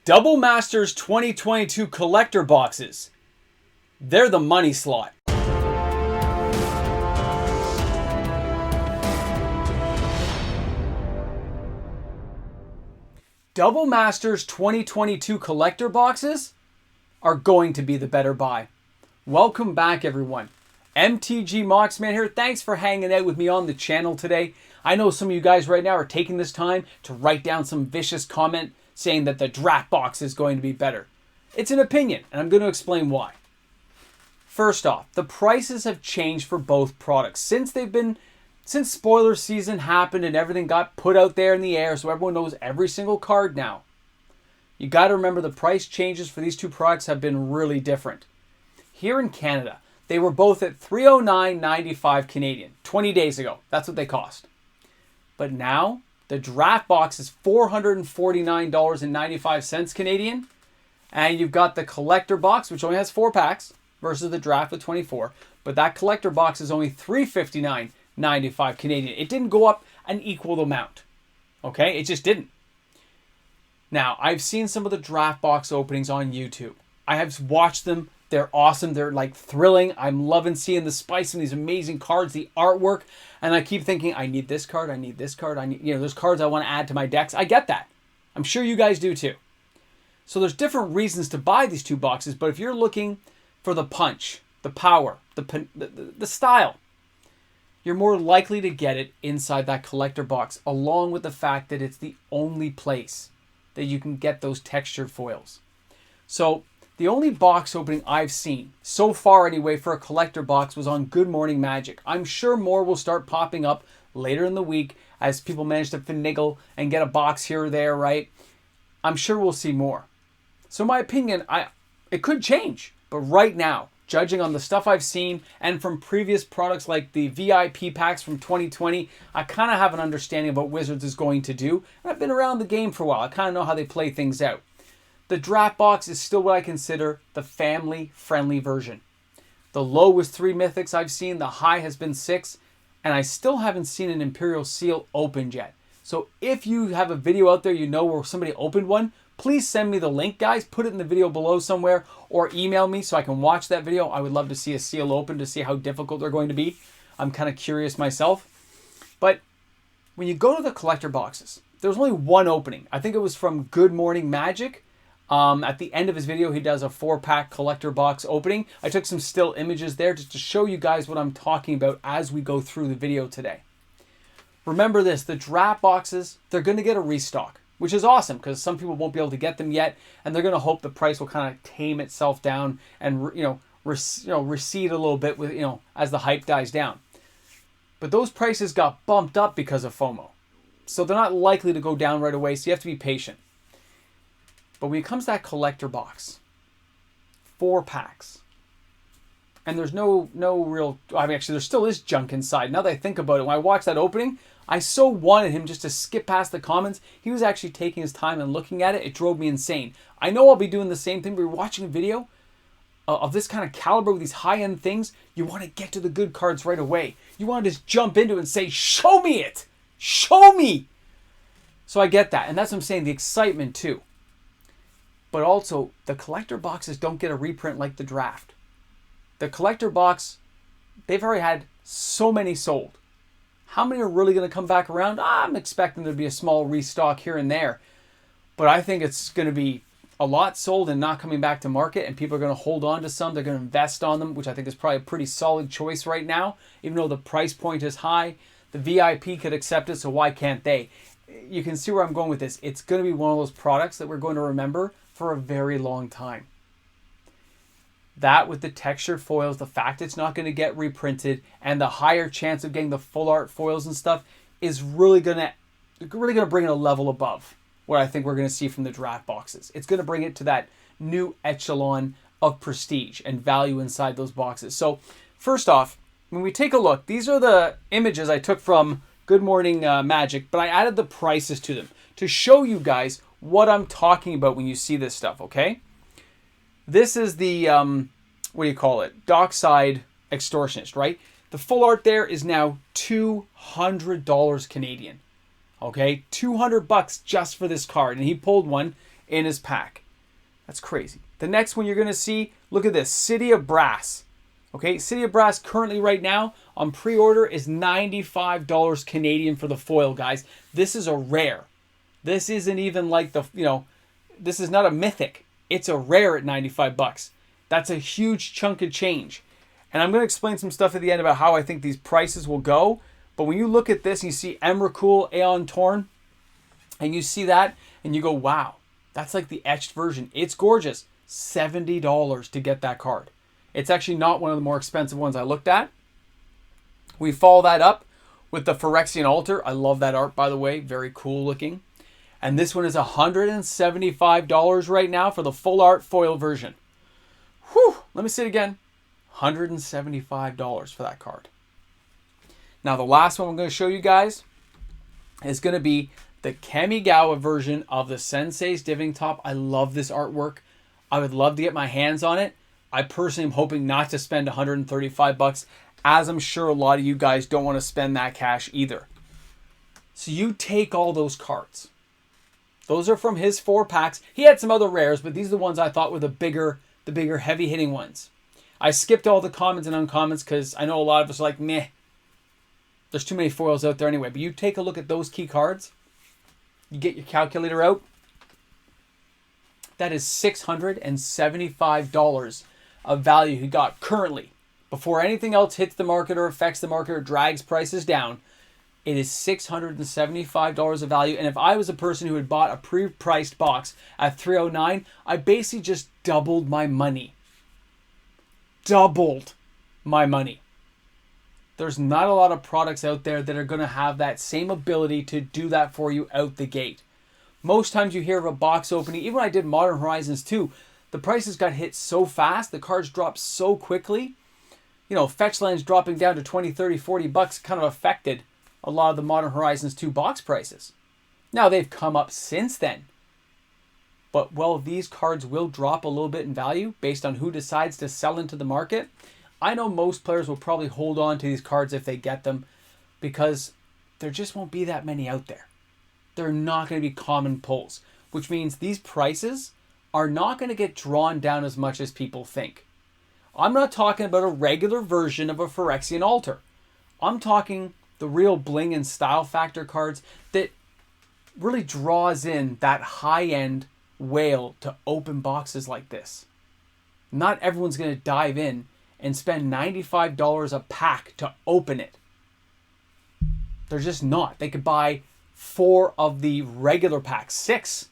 Double Masters 2022 collector boxes. They're the money slot. Double Masters 2022 collector boxes are going to be the better buy. Welcome back, everyone. MTG Moxman here. Thanks for hanging out with me on the channel today. I know some of you guys right now are taking this time to write down some vicious comment saying that the draft box is going to be better. It's an opinion, and I'm going to explain why. First off, the prices have changed for both products since spoiler season happened and everything got put out there in the air so everyone knows every single card now. You got to remember the price changes for these two products have been really different. Here in Canada, they were both at $309.95 Canadian 20 days ago. That's what they cost. But now, the draft box is $449.95 Canadian. And you've got the collector box, which only has 4 packs, versus the draft with 24. But that collector box is only $359.95 Canadian. It didn't go up an equal amount. Okay? It just didn't. Now, I've seen some of the draft box openings on YouTube. I have watched them. They're awesome. They're like thrilling. I'm loving seeing the spice in these amazing cards, the artwork. And I keep thinking, I need this card. I need this card. There's cards I want to add to my decks. I get that. I'm sure you guys do too. So there's different reasons to buy these two boxes. But if you're looking for the punch, the power, the style, you're more likely to get it inside that collector box, along with the fact that it's the only place that you can get those textured foils. So the only box opening I've seen, so far anyway, for a collector box was on Good Morning Magic. I'm sure more will start popping up later in the week as people manage to finagle and get a box here or there, right? I'm sure we'll see more. So my opinion, it could change. But right now, judging on the stuff I've seen and from previous products like the VIP packs from 2020, I kind of have an understanding of what Wizards is going to do. And I've been around the game for a while. I kind of know how they play things out. The draft box is still what I consider the family-friendly version. The low was 3 mythics I've seen. The high has been 6. And I still haven't seen an Imperial Seal opened yet. So if you have a video out there you know where somebody opened one, please send me the link, guys. Put it in the video below somewhere or email me so I can watch that video. I would love to see a seal open to see how difficult they're going to be. I'm kind of curious myself. But when you go to the collector boxes, there's only one opening. I think it was from Good Morning Magic. At the end of his video, he does a 4-pack collector box opening. I took some still images there just to show you guys what I'm talking about as we go through the video today. Remember this, the draft boxes, they're going to get a restock, which is awesome because some people won't be able to get them yet, and they're going to hope the price will kind of tame itself down and recede a little bit with as the hype dies down. But those prices got bumped up because of FOMO, so they're not likely to go down right away. So you have to be patient. But when it comes to that collector box, 4 packs, and there's no real, actually there still is junk inside. Now that I think about it, when I watched that opening, I so wanted him just to skip past the comments. He was actually taking his time and looking at it. It drove me insane. I know I'll be doing the same thing. We're watching a video of this kind of caliber with these high-end things. You want to get to the good cards right away. You want to just jump into it and say, show me it. Show me. So I get that. And that's what I'm saying, the excitement too. But also, the collector boxes don't get a reprint like the draft. The collector box, they've already had so many sold. How many are really going to come back around? I'm expecting there to be a small restock here and there. But I think it's going to be a lot sold and not coming back to market. And people are going to hold on to some. They're going to invest on them, which I think is probably a pretty solid choice right now. Even though the price point is high, the VIP could accept it, so why can't they? You can see where I'm going with this. It's going to be one of those products that we're going to remember for a very long time. That with the textured foils, the fact it's not going to get reprinted, and the higher chance of getting the full art foils and stuff is really going to bring it a level above what I think we're going to see from the draft boxes. It's going to bring it to that new echelon of prestige and value inside those boxes. So first off, when we take a look, these are the images I took from Good Morning Magic, but I added the prices to them to show you guys what I'm talking about when you see this stuff, okay? This is the, Dockside Extortionist, right? The full art there is now $200 Canadian. Okay, $200 just for this card. And he pulled one in his pack. That's crazy. The next one you're going to see, look at this, City of Brass. Okay, City of Brass currently right now on pre-order is $95 Canadian for the foil, guys. This is a rare. This isn't even like the, this is not a mythic. It's a rare at 95 bucks. That's a huge chunk of change. And I'm going to explain some stuff at the end about how I think these prices will go. But when you look at this and you see Emrakul, Aeon Torn, and you see that and you go, wow, that's like the etched version. It's gorgeous. $70 to get that card. It's actually not one of the more expensive ones I looked at. We follow that up with the Phyrexian Altar. I love that art, by the way. Very cool looking. And this one is $175 right now for the full art foil version. Whew, let me say it again. $175 for that card. Now the last one I'm going to show you guys is going to be the Kamigawa version of the Sensei's Divining Top. I love this artwork. I would love to get my hands on it. I personally am hoping not to spend 135 bucks, as I'm sure a lot of you guys don't want to spend that cash either. So you take all those cards. Those are from his 4 packs. He had some other rares, but these are the ones I thought were the bigger heavy-hitting ones. I skipped all the commons and uncommons because I know a lot of us are like, meh. There's too many foils out there anyway. But you take a look at those key cards. You get your calculator out. That is $675 of value he got currently. Before anything else hits the market or affects the market or drags prices down, it is $675 of value. And if I was a person who had bought a pre-priced box at $309, I basically just doubled my money. Doubled my money. There's not a lot of products out there that are going to have that same ability to do that for you out the gate. Most times you hear of a box opening, even when I did Modern Horizons 2, the prices got hit so fast, the cards dropped so quickly. Fetch lands dropping down to 20, 30, 40 bucks kind of affected a lot of the Modern Horizons 2 box prices. Now they've come up since then. But while these cards will drop a little bit in value based on who decides to sell into the market, I know most players will probably hold on to these cards if they get them because there just won't be that many out there. They're not going to be common pulls, which means these prices are not going to get drawn down as much as people think. I'm not talking about a regular version of a Phyrexian Altar. I'm talking the real bling and style factor cards that really draws in that high-end whale to open boxes like this. Not everyone's going to dive in and spend $95 a pack to open it. They're just not. They could buy 4 of the regular packs, 6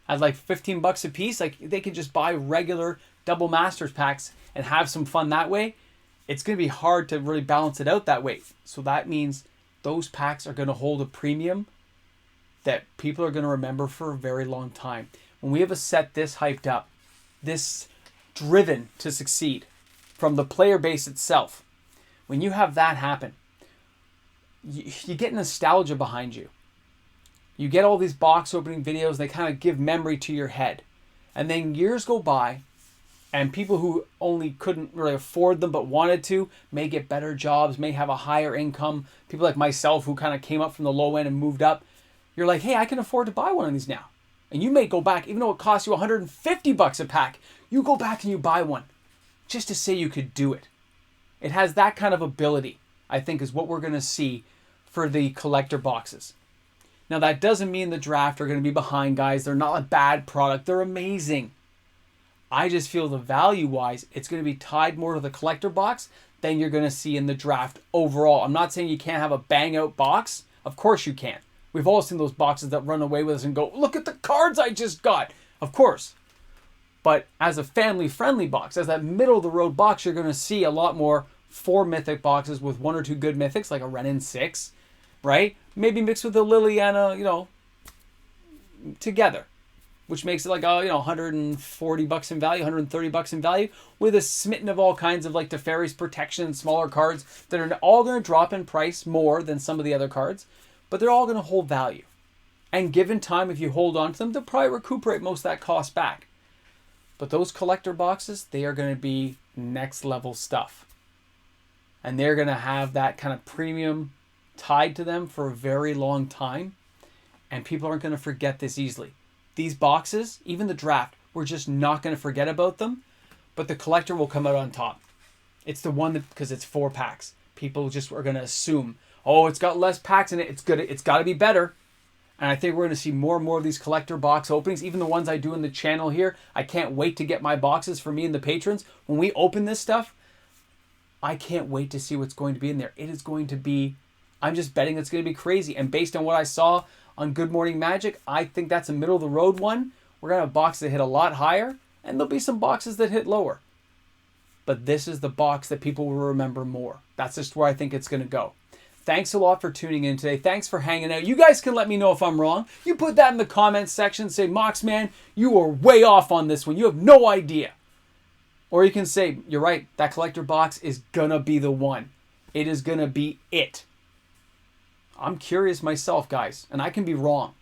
at like 15 bucks a piece. Like they could just buy regular double masters packs and have some fun that way. It's going to be hard to really balance it out that way. So that means those packs are going to hold a premium that people are going to remember for a very long time. When we have a set this hyped up, this driven to succeed from the player base itself, when you have that happen, you get nostalgia behind you. You get all these box opening videos, they kind of give memory to your head. And then years go by, and people who only couldn't really afford them but wanted to may get better jobs, may have a higher income. People like myself who kind of came up from the low end and moved up. You're like, hey, I can afford to buy one of these now. And you may go back, even though it costs you 150 bucks a pack, you go back and you buy one just to say you could do it. It has that kind of ability, I think, is what we're going to see for the collector boxes. Now, that doesn't mean the draft are going to be behind, guys. They're not a bad product. They're amazing. I just feel the value-wise, it's going to be tied more to the collector box than you're going to see in the draft overall. I'm not saying you can't have a bang-out box. Of course you can. We've all seen those boxes that run away with us and go, look at the cards I just got. Of course. But as a family-friendly box, as that middle-of-the-road box, you're going to see a lot more 4 mythic boxes with 1 or 2 good mythics, like a Renin 6, right? Maybe mixed with a Liliana, together, which makes it like, 140 bucks in value, 130 bucks in value, with a smitten of all kinds of like Teferi's Protection and smaller cards that are all going to drop in price more than some of the other cards, but they're all going to hold value. And given time, if you hold on to them, they'll probably recuperate most of that cost back. But those collector boxes, they are going to be next level stuff. And they're going to have that kind of premium tied to them for a very long time. And people aren't going to forget this easily. these boxes, even the draft, we're just not going to forget about them. But the collector will come out on top. It's the one that, because it's 4 packs. People just are going to assume, oh, it's got less packs in it. It's good. It's got to be better. And I think we're going to see more and more of these collector box openings, even the ones I do in the channel here. I can't wait to get my boxes for me and the patrons. When we open this stuff, I can't wait to see what's going to be in there. It is going to be, I'm just betting it's going to be crazy. And based on what I saw on Good Morning Magic, I think that's a middle of the road one. We're going to have boxes that hit a lot higher, and there'll be some boxes that hit lower. But this is the box that people will remember more. That's just where I think it's going to go. Thanks a lot for tuning in today. Thanks for hanging out. You guys can let me know if I'm wrong. You put that in the comments section. Say, Mox, man, you are way off on this one. You have no idea. Or you can say, you're right. That collector box is going to be the one. It is going to be it. I'm curious myself, guys. And I can be wrong.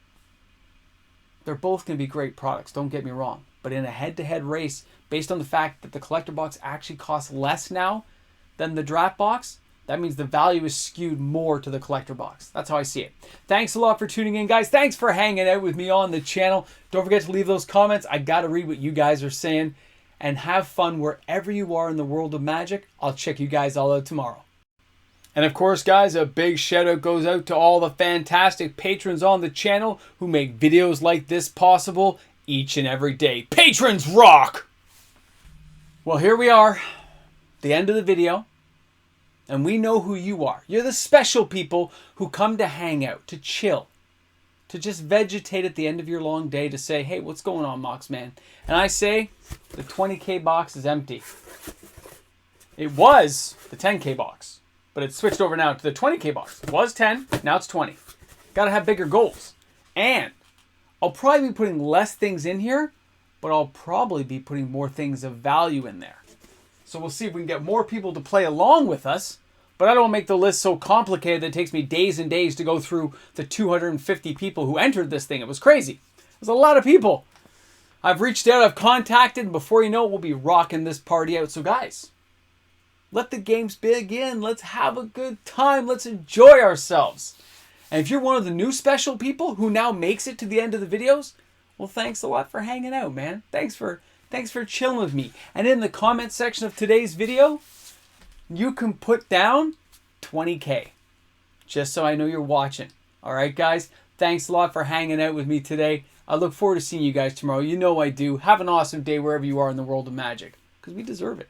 They're both going to be great products. Don't get me wrong. But in a head-to-head race, based on the fact that the collector box actually costs less now than the draft box, that means the value is skewed more to the collector box. That's how I see it. Thanks a lot for tuning in, guys. Thanks for hanging out with me on the channel. Don't forget to leave those comments. I got to read what you guys are saying. And have fun wherever you are in the world of magic. I'll check you guys all out tomorrow. And of course, guys, a big shout out goes out to all the fantastic patrons on the channel who make videos like this possible each and every day. Patrons rock! Well, here we are, the end of the video. And we know who you are. You're the special people who come to hang out, to chill, to just vegetate at the end of your long day to say, hey, what's going on, Mox, man? And I say, the 20K box is empty. It was the 10K box, but it's switched over now to the 20K box. It was 10, now it's 20. Got to have bigger goals. And I'll probably be putting less things in here, but I'll probably be putting more things of value in there. So we'll see if we can get more people to play along with us. But I don't make the list so complicated that it takes me days and days to go through the 250 people who entered this thing. It was crazy. There's a lot of people. I've reached out, I've contacted, and before you know it, we'll be rocking this party out. So guys, let the games begin. Let's have a good time. Let's enjoy ourselves. And if you're one of the new special people who now makes it to the end of the videos, well, thanks a lot for hanging out, man. Thanks for chilling with me. And in the comment section of today's video, you can put down 20K. Just so I know you're watching. All right, guys? Thanks a lot for hanging out with me today. I look forward to seeing you guys tomorrow. You know I do. Have an awesome day wherever you are in the world of magic. Because we deserve it.